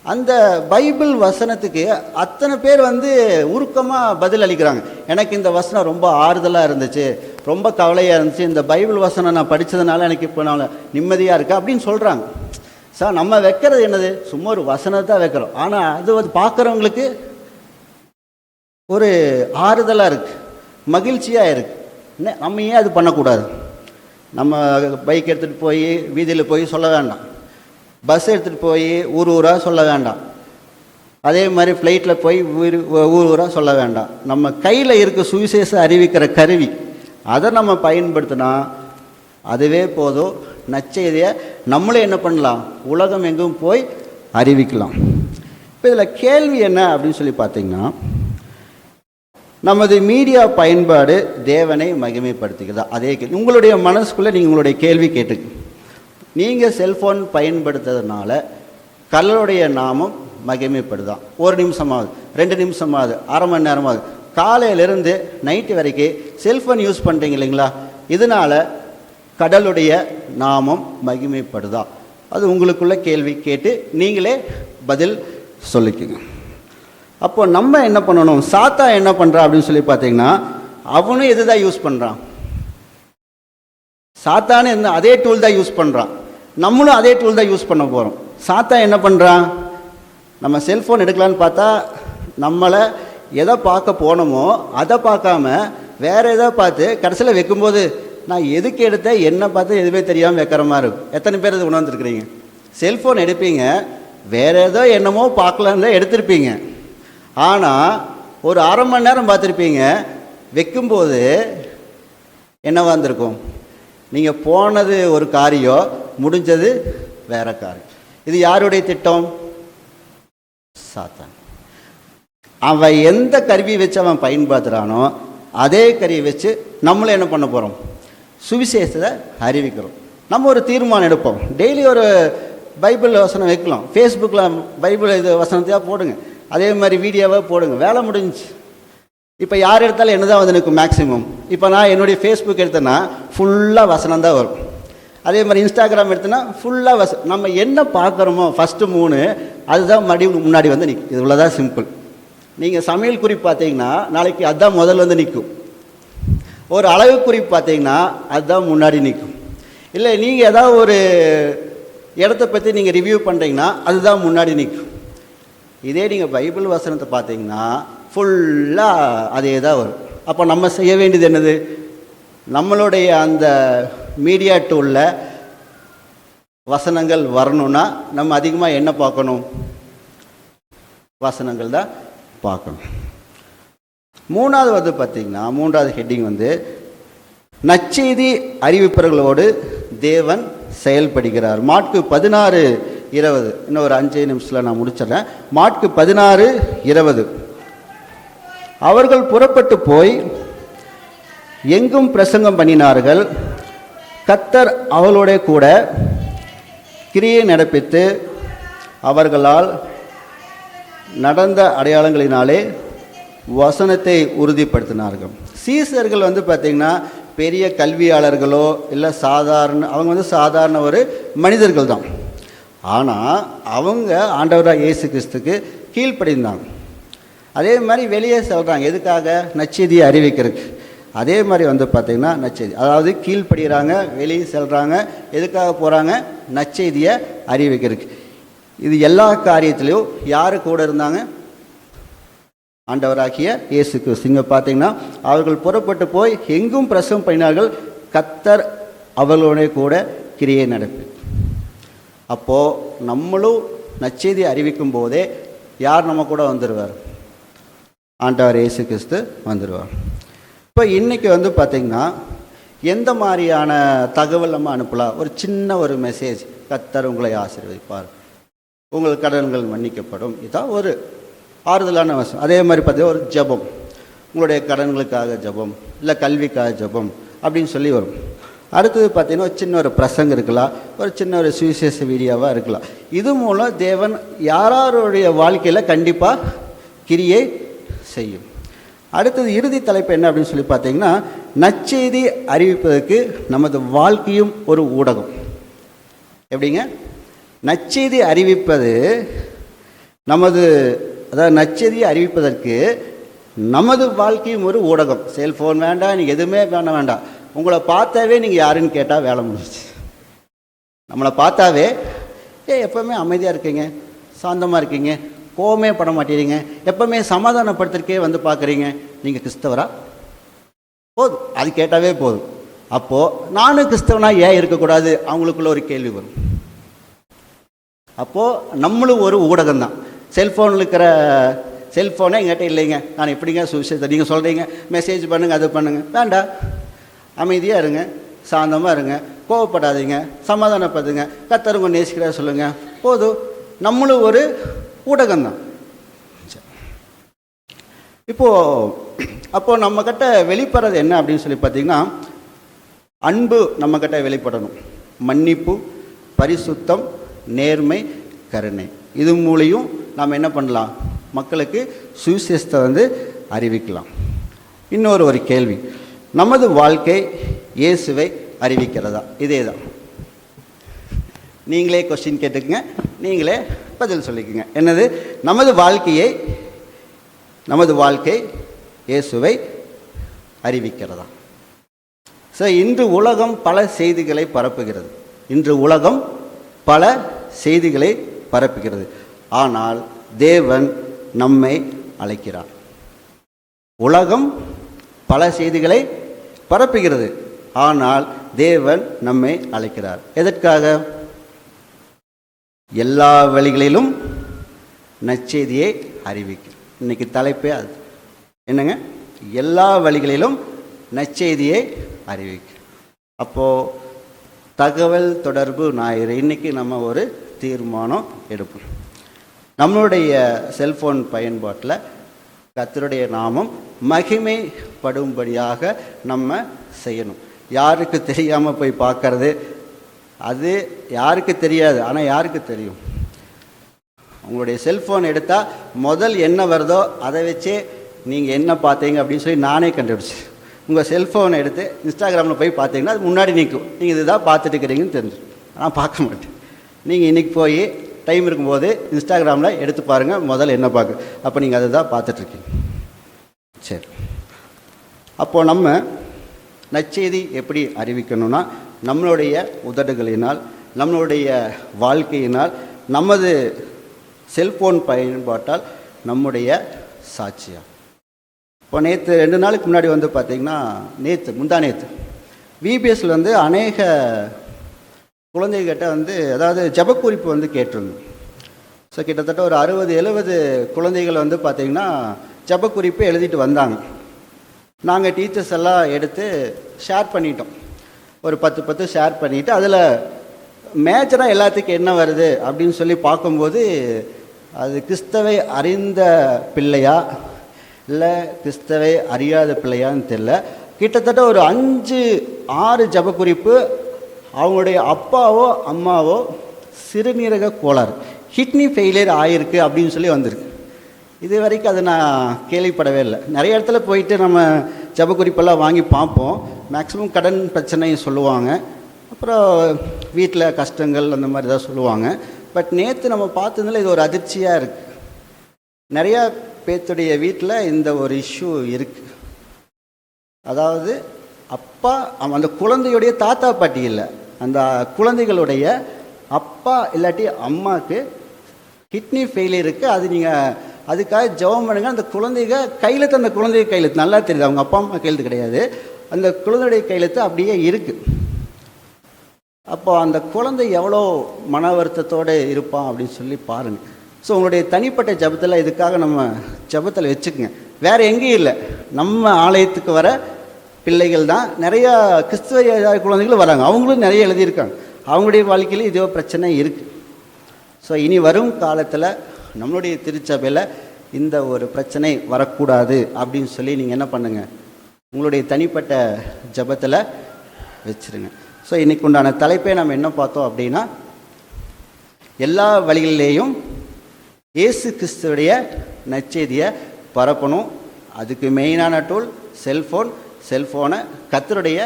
அந்த பைபிள் வசனத்துக்கு அத்தனை பேர் வந்து உருக்கமாக பதில் அளிக்கிறாங்க. எனக்கு இந்த வசனம் ரொம்ப ஆறுதலாக இருந்துச்சு, ரொம்ப கவலையாக இருந்துச்சு, இந்த பைபிள் வசனம் நான் படித்ததுனால எனக்கு இப்போ நான் நிம்மதியாக இருக்கேன் அப்படின்னு சொல்கிறாங்க. சார், நம்ம வைக்கிறது என்னது, சும்மா ஒரு வசனத்தை தான் வைக்கிறோம். ஆனால் அது வந்து பார்க்குறவங்களுக்கு ஒரு ஆறுதலாக இருக்குது, மகிழ்ச்சியாக இருக்குது. நம்ம ஏன் அது பண்ணக்கூடாது? நம்ம பைக் எடுத்துகிட்டு போய் வீதியில் போய் சொல்ல வேண்டாம், பஸ் எடுத்துகிட்டு போய் ஊராக சொல்ல வேண்டாம், அதே மாதிரி ஃப்ளைட்டில் போய் ஊராக சொல்ல வேண்டாம். நம்ம கையில் இருக்க சுவிசேஷம் அறிவிக்கிற கருவி, அதை நம்ம பயன்படுத்தினா அதுவே போதும். நற்செய்தியை நம்மளே என்ன பண்ணலாம், உலகம் எங்கும் போய் அறிவிக்கலாம். இப்போ இதில் கேள்வி என்ன அப்படின்னு சொல்லி பார்த்தீங்கன்னா, நமது மீடியா பயன்பாடு தேவனை மகிமைப்படுத்துகிறதா? அதே கேள்வி உங்களுடைய மனசுக்குள்ளே நீங்கள் உங்களுடைய கேள்வி கேட்டுக்கு. நீங்கள் செல்ஃபோன் பயன்படுத்துறதுனால கடவுளுடைய நாமம் மகிமைப்படுதான்? 1 நிமிஷமாவது, 2 நிமிஷமாவது, அரை மணி நேரமாவது, காலையிலேருந்து நைட்டு வரைக்கும் செல்ஃபோன் யூஸ் பண்ணுறீங்க இல்லைங்களா, இதனால் கடவுளுடைய நாமம் மகிமைப்படுதா? அது உங்களுக்குள்ள கேள்வி கேட்டு நீங்களே பதில் சொல்லிக்குங்க. அப்போ நம்ம என்ன பண்ணணும், சாத்தா என்ன பண்ணுறான் அப்படின்னு சொல்லி பார்த்தீங்கன்னா, அவனும் எது தான் யூஸ் பண்ணுறான், சாத்தானு என்ன அதே டூல் தான் யூஸ் பண்ணுறான், நம்மளும் அதே டூல் தான் யூஸ் பண்ண போகிறோம். சாத்தா என்ன பண்ணுறான், நம்ம செல்ஃபோன் எடுக்கலான்னு பார்த்தா நம்மளை எதை பார்க்க போனோமோ அதை பார்க்காம வேறு எதை பார்த்து கடைசியில் வைக்கும்போது நான் எதுக்கு எடுத்தேன் என்ன பார்த்து எதுவுமே தெரியாமல் வைக்கிற மாதிரி இருக்கும். எத்தனை பேர் இது உணர்ந்துருக்குறீங்க? செல்ஃபோன் எடுப்பீங்க, வேறு ஏதோ என்னமோ பார்க்கலான்னு தான் எடுத்திருப்பீங்க, ஆனால் ஒரு அரை மணி நேரம் பார்த்துருப்பீங்க, வைக்கும்போது என்னவா இருந்திருக்கும், நீங்கள் போனது ஒரு காரியம், முடிஞ்சது வேற காரியம். இது யாருடைய திட்டம்? சாத்தான். அவன் எந்த கருவி வச்சு அவன் பயன்படுத்துகிறானோ அதே கருவி வச்சு நம்மளே என்ன பண்ண போகிறோம், சுவிசேஷத்தை அறிவிக்கிறோம். நம்ம ஒரு தீர்மானம் எடுப்போம், டெய்லி ஒரு பைபிள் வசனம் வைக்கலாம், ஃபேஸ்புக்கில் பைபிள் இது வசனத்தையாக போடுங்க, அதே மாதிரி வீடியோவாக போடுங்க, வேலை முடிஞ்சிச்சு. இப்போ யார் எடுத்தாலும் என்ன தான் வந்து எனக்கு மேக்ஸிமம். இப்போ நான் என்னுடைய ஃபேஸ்புக் எடுத்தேன்னா ஃபுல்லாக வசனம் தான் வரும், அதே மாதிரி இன்ஸ்டாகிராம் எடுத்தோன்னா ஃபுல்லாக நம்ம என்ன பார்க்குறோமோ ஃபஸ்ட்டு 3 அதுதான் மறுபடியும் முன்னாடி வந்து நிற்கும். இது இவ்வளோதான் சிம்பிள். நீங்கள் சமையல் குறிப்பு பார்த்தீங்கன்னா நாளைக்கு அதுதான் முதல்ல வந்து நிற்கும். ஒரு அளவு குறிப்பு பார்த்தீங்கன்னா அதுதான் முன்னாடி நிற்கும். இல்லை நீங்கள் ஏதாவது ஒரு இடத்த பற்றி நீங்கள் ரிவ்யூ பண்ணுறீங்கன்னா அதுதான் முன்னாடி நிற்கும். இதே நீங்கள் பைபிள் வசனத்தை பார்த்தீங்கன்னா ஃபுல்லாக அதே தான் வரும். அப்போ நம்ம செய்ய வேண்டியது என்னது, நம்மளுடைய அந்த மீடியா டூலில் வசனங்கள் வரணும்னா நம்ம அதிகமாக என்ன பார்க்கணும், வசனங்கள் தான் பார்க்கணும். 3வது வந்து பார்த்திங்கன்னா 3வது ஹெட்டிங் வந்து நற்செய்தி அறிவிப்பவர்களோடு தேவன் செயல்படுகிறார். மாற்கு 16:20, இன்னும் ஒரு 5 நிமிஷத்தில் நான் முடிச்சிடறேன். மாற்கு 16:20, அவர்கள் புறப்பட்டு போய் எங்கும் பிரசங்கம் பண்ணினார்கள், கர்த்தர் அவளோட கூட கிரியை நடப்பித்து அவர்களால் நடந்த அடையாளங்களினாலே வசனத்தை உறுதிப்படுத்தினார்கள். சீசர்கள் வந்து பார்த்திங்கன்னா பெரிய கல்வியாளர்களோ இல்லை அவங்க சாதாரண ஒரு மனிதர்கள் தான். ஆனால் அவங்க ஆண்டவராக இயேசு கிறிஸ்துக்கு கீழ்ப்படிந்தாங்க. அதே மாதிரி வெளியே சொல்கிறாங்க, எதுக்காக? நற்செய்தியை அறிவிக்கிறதுக்கு. அதே மாதிரி வந்து பார்த்திங்கன்னா நற்செய்தி, அதாவது கீழ்ப்படுகிறாங்க, வெளியே செல்கிறாங்க. எதுக்காக போகிறாங்க? நற்செய்தியை அறிவிக்கிறதுக்கு. இது எல்லா காரியத்திலையும் யார் கூட இருந்தாங்க? ஆண்டவராகிய இயேசு கிறிஸ்து. இங்கே பார்த்தீங்கன்னா அவர்கள் புறப்பட்டு போய் எங்கும் பிரசவம் பண்ணினார்கள், கர்த்தர் அவர்களுடைய கூட கிரியை நடப்பு. அப்போது நம்மளும் நற்செய்தி அறிவிக்கும் போதே யார் நம்ம கூட வந்துடுவார்? ஆண்டவர் இயேசு கிறிஸ்து வந்துடுவார். இப்போ இன்றைக்கி வந்து பார்த்திங்கன்னா எந்த மாதிரியான தகவல் நம்ம அனுப்பலாம்? ஒரு சின்ன ஒரு மெசேஜ், கர்த்தர் உங்களை ஆசீர்வதிப்பார், உங்கள் கடன்கள் மன்னிக்கப்படும், இதுதான் ஒரு ஆறுதலான விஷயம். அதே மாதிரி பார்த்தீங்கன்னா ஒரு ஜெபம், உங்களுடைய கடன்களுக்காக ஜெபம், இல்லை கல்விக்காக ஜெபம் அப்படின்னு சொல்லி வரும். அடுத்தது பார்த்திங்கன்னா ஒரு சின்ன ஒரு பிரசங்கம் இருக்கலாம், ஒரு சின்ன ஒரு சுவிசேஷ வீடியோவாக இருக்கலாம். இது மூலம் தேவன் யாராருடைய வாழ்க்கையில் கண்டிப்பாக கிரியை செய்யும். அடுத்தது இறுதி தலைப்பு என்ன அப்படின்னு சொல்லி பார்த்தீங்கன்னா, நற்செய்தி அறிவிப்பதற்கு நமது வாழ்க்கையும் ஒரு ஊடகம். எப்படிங்க? நற்செய்தி அறிவிப்பது அதாவது நற்செய்தியை அறிவிப்பதற்கு நமது வாழ்க்கையும் ஒரு ஊடகம். செல்ஃபோன் வேண்டாம், நீங்கள் எதுவுமே வேண்டாம். உங்களை பார்த்தாவே நீங்கள் யாருன்னு கேட்டால் வேலை முடிஞ்சிச்சு. நம்மளை பார்த்தாவே எப்போவுமே அமைதியாக இருக்கீங்க, சாந்தமாக இருக்கீங்க, கோவமே பட மாட்டேறீங்க, எப்போவுமே சமாதானப்படுத்துறதுக்கே வந்து பார்க்குறீங்க, நீங்கள் கிறிஸ்தவரா? போதும், அது கேட்டாவே போதும். அப்போது நானும் கிறிஸ்தவனா ஏன் இருக்கக்கூடாது? அவங்களுக்குள்ள ஒரு கேள்வி வரும். அப்போது நம்மளும் ஒரு ஊடகம் தான். செல்ஃபோனில் இருக்கிற செல்ஃபோனே எங்கிட்ட இல்லைங்க, நான் எப்படிங்க சுவிசேஷத்தை நீங்கள் சொல்கிறீங்க, மெசேஜ் பண்ணுங்கள், அது பண்ணுங்கள், வேண்டாம். அமைதியாக இருங்க, சாந்தமாக இருங்க, கோவப்படாதீங்க, சமாதானப்படுத்துங்க, கர்த்தர் உங்களை நேசிக்கிறா சொல்லுங்கள், போதும். நம்மளும் ஒரு ஊடகம்தான். அப்போது நம்மக்கிட்ட வெளிப்படுறது என்ன அப்படின்னு சொல்லி பார்த்தீங்கன்னா, அன்பு நம்மக்கிட்ட வெளிப்படணும், மன்னிப்பு, பரிசுத்தம், நேர்மை, கருணை. இது மூலியும் நாம் என்ன பண்ணலாம்? மக்களுக்கு சுவிசேஷத்தை அறிவிக்கலாம். இன்னொரு கேள்வி, நமது வாழ்க்கை இயேசுவை அறிவிக்கிறதா? இதே தான். நீங்களே கொஸ்டின் கேட்டுக்குங்க, நீங்களே பதில் சொல்லிக்கோங்க. என்னது? நமது வாழ்க்கை இயேசுவை அறிவிக்கிறதா? சார், இன்று உலகம் பல செய்திகளை பரப்புகிறது. ஆனால் தேவன் நம்மை அழைக்கிறார். உலகம் பல செய்திகளை பரப்புகிறது, ஆனால் தேவன் நம்மை அழைக்கிறார். எதற்காக? எல்லா வழிகளிலும் நற்செய்தியை அறிவிக்க. இன்னைக்கு தலைப்பே அது. என்னங்க? எல்லா வழிகளிலும் நற்செய்தியை அறிவிக்க. அப்போது தகவல் தொடர்பு ஞாயிறு இன்னைக்கு நம்ம ஒரு தீர்மானம் எடுப்போம். நம்மளுடைய செல்ஃபோன் பயன்பாட்டில் கர்த்தருடைய நாமம் மகிமைப்படும்படியாக நம்ம செய்யணும். யாருக்கு தெரியாமல் போய் பார்க்கறது, அது யாருக்கு தெரியாது, ஆனால் யாருக்கு தெரியும்? உங்களுடைய செல்ஃபோன் எடுத்தால் முதல் என்ன வருதோ அதை வச்சே நீங்கள் என்ன பார்த்தீங்க அப்படின்னு சொல்லி நானே கண்டுபிடிச்சேன். உங்கள் செல்ஃபோனை எடுத்து இன்ஸ்டாகிராமில் போய் பார்த்தீங்கன்னா அது முன்னாடி நிற்கும், நீங்கள் இதுதான் பார்த்துட்டு இருக்கிறீங்கன்னு தெரிஞ்சு. ஆனால் பார்க்க மாட்டேன். நீங்கள் இன்றைக்கி போய் டைம் இருக்கும்போது இன்ஸ்டாகிராமில் எடுத்து பாருங்கள், முதல்ல என்ன பார்க்க, அப்போ நீங்கள் அதை தான் பார்த்துட்ருக்கீங்க. சரி, அப்போது நம்ம நற்செய்தி எப்படி அறிவிக்கணும்னா, நம்மளுடைய உதடுகளினால், நம்மளுடைய வாழ்க்கையினால், நமது செல்ஃபோன் பயன்பாட்டால், நம்முடைய சாட்சியாக. இப்போ நேற்று 2 நாளுக்கு முன்னாடி பார்த்திங்கன்னா, முந்தா நேற்று விபிஎஸ்சில் அநேக குழந்தைகிட்ட அதாவது ஜபக்குறிப்பு கேட்டிருந்தோம். ஸோ கிட்டத்தட்ட ஒரு 60-70 குழந்தைகள் பார்த்திங்கன்னா ஜபக்குறிப்பு எழுதிட்டு வந்தாங்க. நாங்கள் டீச்சர்ஸ் எல்லாம் எடுத்து ஷேர் பண்ணிட்டோம். ஒரு 10 ஷேர் பண்ணிவிட்டு அதில் மேஜராக எல்லாத்துக்கும் என்ன வருது அப்படின்னு சொல்லி பார்க்கும்போது, அது கிறிஸ்தவை அறிந்த பிள்ளையா இல்லை கிறிஸ்தவை அறியாத பிள்ளையான்னு தெரியல. கிட்டத்தட்ட ஒரு 5-6 ஜபக்குறிப்பு அவங்களுடைய அப்பாவோ அம்மாவோ சிறுநீரக கோளாறு, கிட்னி ஃபெயிலியர் ஆகிருக்கு அப்படின்னு சொல்லி வந்திருக்கு. இது வரைக்கும் அது நான் கேள்விப்படவே இல்லை. நிறைய இடத்துல போயிட்டு நம்ம ஜெப குறிப்பெல்லாம் வாங்கி பார்ப்போம். மேக்ஸிமம் கடன் பிரச்சனையும் சொல்லுவாங்க, அப்புறம் வீட்டில் கஷ்டங்கள் அந்த மாதிரி தான் சொல்லுவாங்க. பட் நேற்று நம்ம பார்த்ததுல இது ஒரு அதிர்ச்சியாக இருக்குது. நிறையா பேர்த்துடைய வீட்டில் இந்த ஒரு இஷ்யூ இருக்குது. அதாவது அப்பா அந்த குழந்தையுடைய தாத்தா பாட்டி இல்லை, அந்த குழந்தைகளுடைய அப்பா இல்லாட்டி அம்மாவுக்கு கிட்னி ஃபெயிலியர் இருக்குது. அது நீங்கள் அதுக்காக ஜெபம் பண்ணுங்க. அந்த குழந்தைங்க கையெழுத்து, அந்த குழந்தை கையெழுத்து நல்லா தெரியுது, அவங்க அப்பா அம்மா கையெழுத்து கிடையாது, அந்த குழந்தையுடைய கையெழுத்து அப்படியே இருக்குது. அப்போ அந்த குழந்தை எவ்வளோ மன வருத்தத்தோடு இருப்பான் அப்படின்னு சொல்லி பாருங்கள். ஸோ உங்களுடைய தனிப்பட்ட ஜெபத்தில் இதுக்காக நம்ம ஜெபத்தில் வச்சுக்கோங்க. வேறு எங்கேயும் இல்லை, நம்ம ஆலயத்துக்கு வர பிள்ளைகள் தான். நிறையா கிறிஸ்துவ குழந்தைகள் வராங்க, அவங்களும் நிறைய எழுதியிருக்காங்க, அவங்களுடைய வாழ்க்கையிலும் இதே பிரச்சனை இருக்குது. ஸோ இனி வரும் காலத்தில் நம்மளுடைய திருச்சபையில் இந்த ஒரு பிரச்சனை வரக்கூடாது அப்படின்னு சொல்லி நீங்கள் என்ன பண்ணுங்கள், உங்களுடைய தனிப்பட்ட ஜெபத்தில் வச்சுருங்க. ஸோ இன்றைக்கு உண்டான தலைப்பை நம்ம என்ன பார்த்தோம் அப்படின்னா, எல்லா வழிகளிலேயும் இயேசு கிறிஸ்துவுடைய நற்செய்தியை பரப்பணும். அதுக்கு மெயினான டூல் செல்ஃபோனை கர்த்தருடைய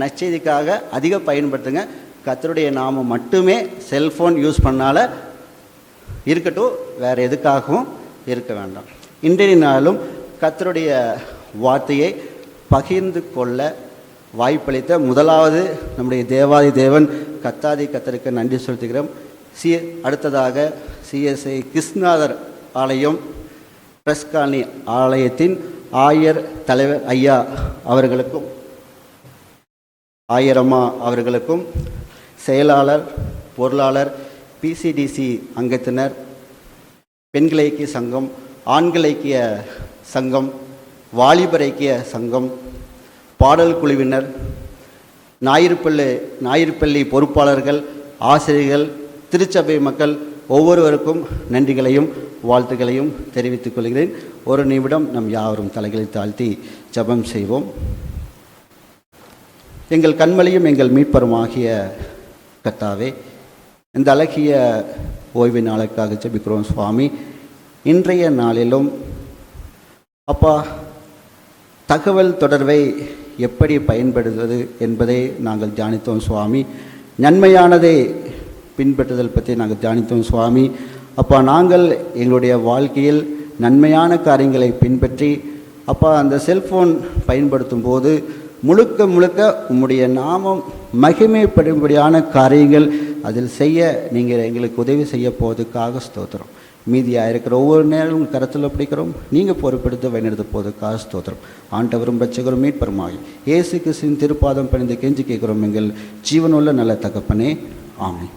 நற்செய்திக்காக அதிக பயன்படுத்துங்க. கர்த்தருடைய நாமம் மட்டுமே செல்ஃபோன் யூஸ் பண்ணால இருக்கட்டும், வேறு எதுக்காகவும் இருக்க வேண்டாம். இன்றைய நாளும் கர்த்தருடைய வார்த்தையை பகிர்ந்து கொள்ள வாய்ப்பளித்த முதலாவது நம்முடைய தேவாதி தேவன் கர்த்தாதி கர்த்தருக்கு நன்றி செலுத்துகிறோம். அடுத்ததாக CSI கிருஷ்ணநாதர் ஆலயம் பிரஸ் காலனி ஆலயத்தின் ஆயர் தலைவர் ஐயா அவர்களுக்கும், ஆயரம்மா அவர்களுக்கும், செயலாளர், பொருளாளர், PCDC அங்கத்தினர், பெண்கள் ஐக்கிய சங்கம், ஆண்கள் ஐக்கிய சங்கம், வாலிபர் ஐக்கிய சங்கம், பாடல் குழுவினர், ஞாயிறுப்பள்ளி பொறுப்பாளர்கள், ஆசிரியர்கள், திருச்சபை மக்கள் ஒவ்வொருவருக்கும் நன்றிகளையும் வாழ்த்துக்களையும் தெரிவித்துக் கொள்கிறேன். ஒரு நிமிடம் நம் யாவரும் தலைகளை தாழ்த்தி ஜெபம் செய்வோம். எங்கள் கண்மலையும் எங்கள் மீட்பருமாகிய கர்த்தாவே, இந்த அழகிய ஓய்வு நாளுக்காக ஜெபிக்கிறோம் சுவாமி. இன்றைய நாளிலும் அப்பா, தகவல் தொடர்பை எப்படி பயன்படுத்துவது என்பதை நாங்கள் தியானித்தோம் சுவாமி. நன்மையானதை பின்பற்றுதல் பற்றி நாங்கள் தியானித்தோம் சுவாமி. அப்பா, நாங்கள் எங்களுடைய வாழ்க்கையில் நன்மையான காரியங்களை பின்பற்றி அப்பா அந்த செல்ஃபோன் பயன்படுத்தும் போது முழுக்க உம்முடைய நாமம் மகிமைப்படும்படியான காரியங்கள் அதில் செய்ய நீங்கள் எங்களுக்கு உதவி செய்ய போவதுக்காக ஸ்தோத்திரம். மீதியாக இருக்கிற ஒவ்வொரு நேரமும் கருத்தில் பிடிக்கிறோம், நீங்கள் பொறுப்பெடுத்து வழிநடத்த போவதுக்காக ஸ்தோத்திரம். ஆண்டவரும் இரட்சகரும் மீட்பருமாகி இயேசு கிறிஸ்துவின் திருப்பாதம் பணிந்து கெஞ்சி கேட்கிறோம் எங்கள் ஜீவனுள்ள நல்ல தகப்பனே, ஆமென்.